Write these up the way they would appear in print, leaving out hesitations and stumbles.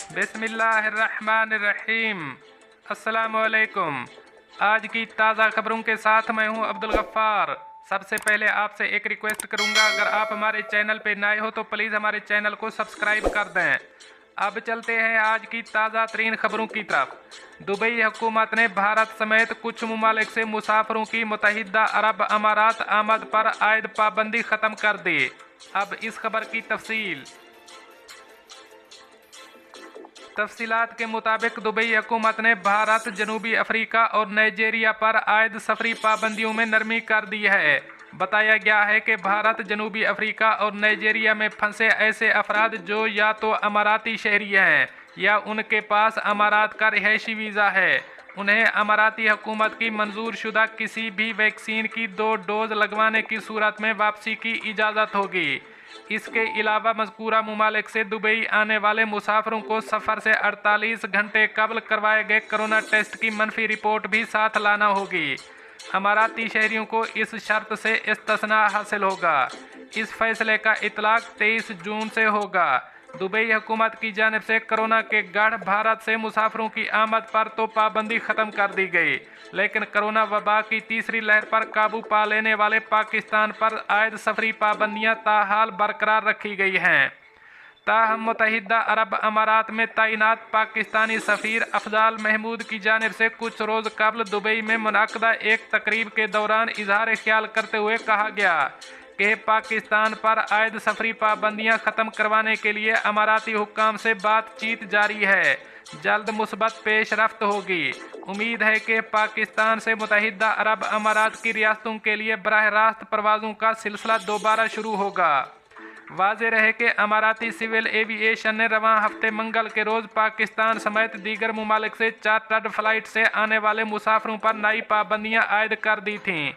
बिस्मिल्लाहिर्रहमानिर्रहीम। अस्सलामुअलैकुम। आज की ताज़ा खबरों के साथ मैं हूं अब्दुल गफ्फार। सबसे पहले आपसे एक रिक्वेस्ट करूंगा, अगर आप हमारे चैनल पे नए हो तो प्लीज़ हमारे चैनल को सब्सक्राइब कर दें। अब चलते हैं आज की ताज़ा तरीन खबरों की तरफ। दुबई हुकूमत ने भारत समेत कुछ ममालिक से मुसाफिरों की मुत्तहिदा अरब अमारात आमद पर आयद पाबंदी ख़त्म कर दी। अब इस खबर की तफसीलात के मुताबिक दुबई हुकूमत ने भारत, जनूबी अफ्रीका और नाइजीरिया पर आयद सफरी पाबंदियों में नरमी कर दी है। बताया गया है कि भारत, जनूबी अफ्रीका और नाइजीरिया में फंसे ऐसे अफराद जो या तो अमाराती शहरी हैं या उनके पास अमारात का रिहायशी वीज़ा है, उन्हें अमाराती हुकूमत की मंजूर शुदा किसी भी वैक्सीन की 2 डोज लगवाने की सूरत में वापसी की इजाज़त होगी। इसके अलावा मज़कूरा ममालिक से दुबई आने वाले मुसाफिरों को सफ़र से 48 घंटे कबल करवाए गए कोरोना टेस्ट की मनफी रिपोर्ट भी साथ लाना होगी। अमाराती शहरियों को इस शर्त से इस्तिस्ना हासिल होगा। इस फैसले का इतलाक 23 जून से होगा। दुबई हुकूमत की जानिब से कोरोना के गढ़ भारत से मुसाफिरों की आमद पर तो पाबंदी ख़त्म कर दी गई, लेकिन कोरोना वबा की तीसरी लहर पर काबू पा लेने वाले पाकिस्तान पर आयद सफरी पाबंदियां ताहाल बरकरार रखी गई हैं। ताहम मुत्तहिदा अरब अमारात में तैनात पाकिस्तानी सफ़ीर अफजाल महमूद की जानिब से कुछ रोज़ कबल दुबई में मुनअक़दा एक तकरीब के दौरान इजहार ख्याल करते हुए कहा गया कि पाकिस्तान पर आयद सफरी पाबंदियां ख़त्म करवाने के लिए अमाराती हुक्काम से बातचीत जारी है। जल्द मुस्बत पेशरफ्त होगी। उम्मीद है कि पाकिस्तान से मुत्तहिदा अरब अमारात की रियासतों के लिए बराह रास्त परवाज़ों का सिलसिला दोबारा शुरू होगा। वाज़ेह रहे कि अमाराती सिविल एविएशन ने रवां हफ्ते मंगल के रोज़ पाकिस्तान समेत दीगर ममालिक से चार्टर्ड फ़्लाइट से आने वाले मुसाफिरों पर नई पाबंदियां आयद कर दी थीं।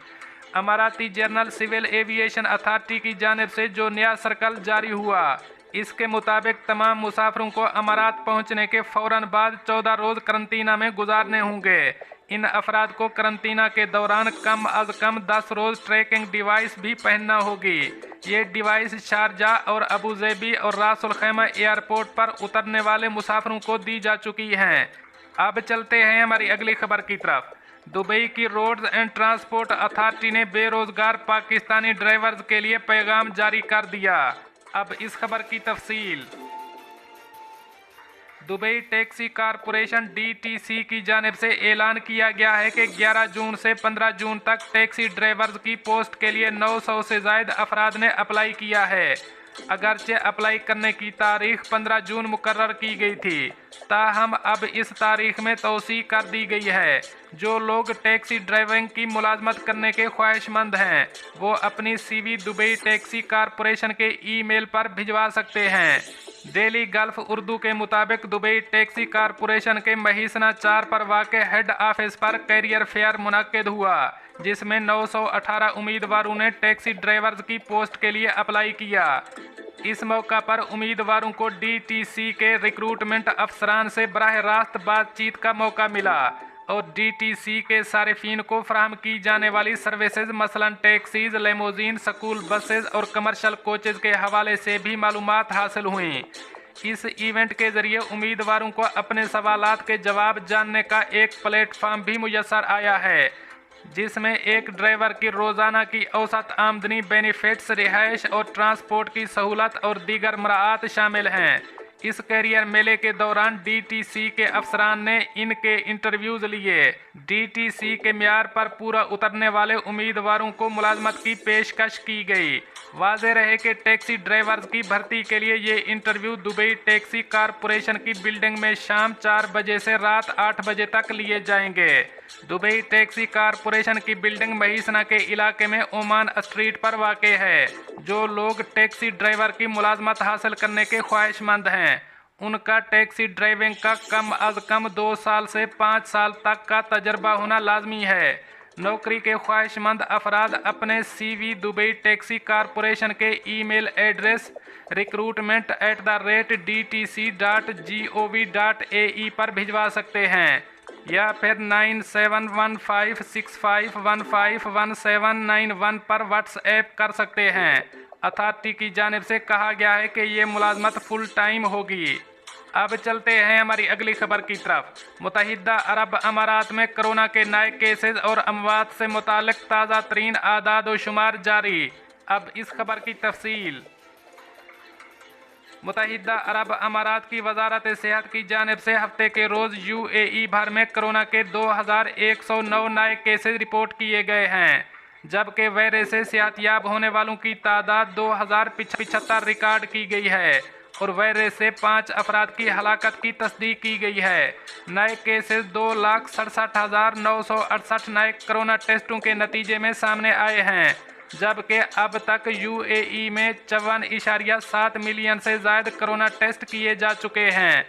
अमाराती जनरल सिविल एविएशन अथॉरिटी की जानिब से जो नया सर्कल जारी हुआ, इसके मुताबिक तमाम मुसाफिरों को अमारात पहुंचने के फ़ौरन बाद 14 रोज़ करंतना में गुजारने होंगे। इन अफराद को करंतना के दौरान कम अज़ कम 10 रोज़ ट्रैकिंग डिवाइस भी पहनना होगी। ये डिवाइस शारजा और अबूज़ेबी और रासुल खैमा एयरपोर्ट पर उतरने वाले मुसाफिरों को दी जा चुकी हैं। अब चलते हैं हमारी अगली खबर की तरफ। दुबई की रोड्स एंड ट्रांसपोर्ट अथॉरिटी ने बेरोजगार पाकिस्तानी ड्राइवर्स के लिए पैगाम जारी कर दिया। अब इस खबर की तफसील। दुबई टैक्सी कारपोरेशन DTC की जानिब से ऐलान किया गया है कि 11 जून से 15 जून तक टैक्सी ड्राइवर्स की पोस्ट के लिए 900 से ज़ायद अफराद ने अप्लाई किया है। अगरचे अप्लाई करने की तारीख 15 जून मुकर्रर की गई थी, ताहम अब इस तारीख में तौसी कर दी गई है। जो लोग टैक्सी ड्राइविंग की मुलाजमत करने के ख्वाहिशमंद हैं, वो अपनी CV दुबई टैक्सी कारपोरेशन के ईमेल पर भिजवा सकते हैं। डेली गल्फ उर्दू के मुताबिक दुबई टैक्सी कारपोरेशन के महीसना 4 पर वाक़े हेड ऑफिस पर कैरियर फेयर मुनक्किद हुआ, जिसमें 918 उम्मीदवारों ने टैक्सी ड्राइवर्स की पोस्ट के लिए अप्लाई किया। इस मौका पर उम्मीदवारों को DTC के रिक्रूटमेंट अफसरान से बराह रास्त बातचीत का मौका मिला और DTC के सारिफीन को फराहम की जाने वाली सर्विसेज मसलन टैक्सीज, लेमोजीन, स्कूल बसेज और कमर्शल कोचेज के हवाले से भी मालूमात हासिल हुई। इस इवेंट के ज़रिए उम्मीदवारों को अपने सवालात के जवाब जानने का एक प्लेटफार्म भी मुयस्सर आया है, जिसमें एक ड्राइवर की रोज़ाना की औसत आमदनी, बेनिफिट्स, रिहाइश और ट्रांसपोर्ट की सहूलत और दीगर मराआत शामिल हैं। इस कैरियर मेले के दौरान DTC के अफसरान ने इनके इंटरव्यूज़ लिए। DTC के म्यार पर पूरा उतरने वाले उम्मीदवारों को मुलाजमत की पेशकश की गई। वाज़ेह रहे कि टैक्सी ड्राइवर्स की भर्ती के लिए ये इंटरव्यू दुबई टैक्सी कारपोरेशन की बिल्डिंग में शाम 4 बजे से रात 8 बजे तक लिए जाएंगे। दुबई टैक्सी कारपोरेशन की बिल्डिंग महीसना के इलाके में ओमान स्ट्रीट पर वाक़े है। जो लोग टैक्सी ड्राइवर की मुलाजमत हासिल करने के ख्वाहिशमंद हैं, उनका टैक्सी ड्राइविंग का कम अज़ कम 2 साल से 5 साल तक का तजर्बा होना लाजमी है। नौकरी के ख्वाहिशमंद अफराद अपने CV दुबई टैक्सी कारपोरेशन के ईमेल एड्रेस recruitment@dtc.gov.ae पर भिजवा सकते हैं या फिर 971565151791 पर व्हाट्सएप कर सकते हैं। अथॉरिटी की जानिब से कहा गया है कि ये मुलाजमत फुल टाइम होगी। अब चलते हैं हमारी अगली खबर की तरफ। मुत्तहिदा अरब अमारात में कोरोना के नए केसेस और अमवात से मुतालिक ताज़ा तरीन आदाद व शुमार जारी। अब इस खबर की तफसील। मुत्तहिदा अरब अमारात की वजारत सेहत की जानिब से हफ्ते के रोज़ UAE भर में कोरोना के 2109 नए केसेस रिपोर्ट किए गए हैं, जबकि वायरस से सेहतयाब होने वालों की तादाद 2075 रिकॉर्ड की गई है और वायरस से 5 अफराद की हलाकत की तस्दीक की गई है। नए केसेस 2,67,968 नए कोरोना टेस्टों के नतीजे में सामने आए हैं, जबकि अब तक UAE में 54.7 मिलियन से ज़ायद कोरोना टेस्ट किए जा चुके हैं।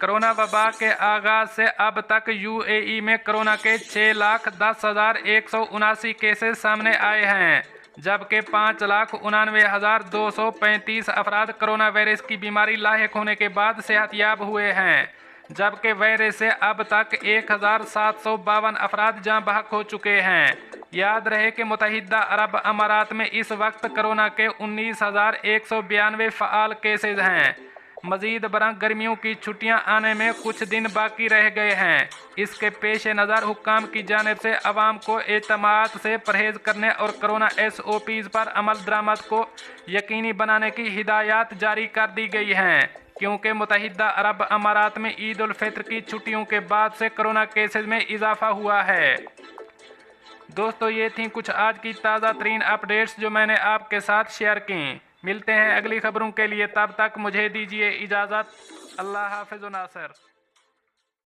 कोरोना वबा के आगाज़ से अब तक UAE में कोरोना के 6,10,179 केसेस सामने आए हैं, जबकि 5,99,235 अफराद कोरोना वायरस की बीमारी लाहिक होने के बाद सेहतयाब हुए हैं, जबकि वायरस से अब तक 1,752 अफराद जाँ बहक हो चुके हैं। याद रहे कि मुत्तहिदा अरब अमारात में इस वक्त कोरोना के 19,192 फ़आल केसेज हैं। मज़ीद बरं गर्मियों की छुट्टियां आने में कुछ दिन बाकी रह गए हैं। इसके पेश नज़र हुक्काम की जानिब से अवाम को एतमाद से परहेज़ करने और कोरोना SOPs पर अमल दरामद को यकीनी बनाने की हिदायत जारी कर दी गई हैं, क्योंकि मुत्तहिदा अरब अमारात में ईद उल फित्र की छुट्टियों के बाद से कोरोना केसेज में इजाफा हुआ है। दोस्तों, ये थी कुछ आज की ताज़ा तरीन अपडेट्स जो मैंने आपके साथ शेयर की। मिलते हैं अगली खबरों के लिए, तब तक मुझे दीजिए इजाज़त। अल्लाह हाफ़िज़ नासिर।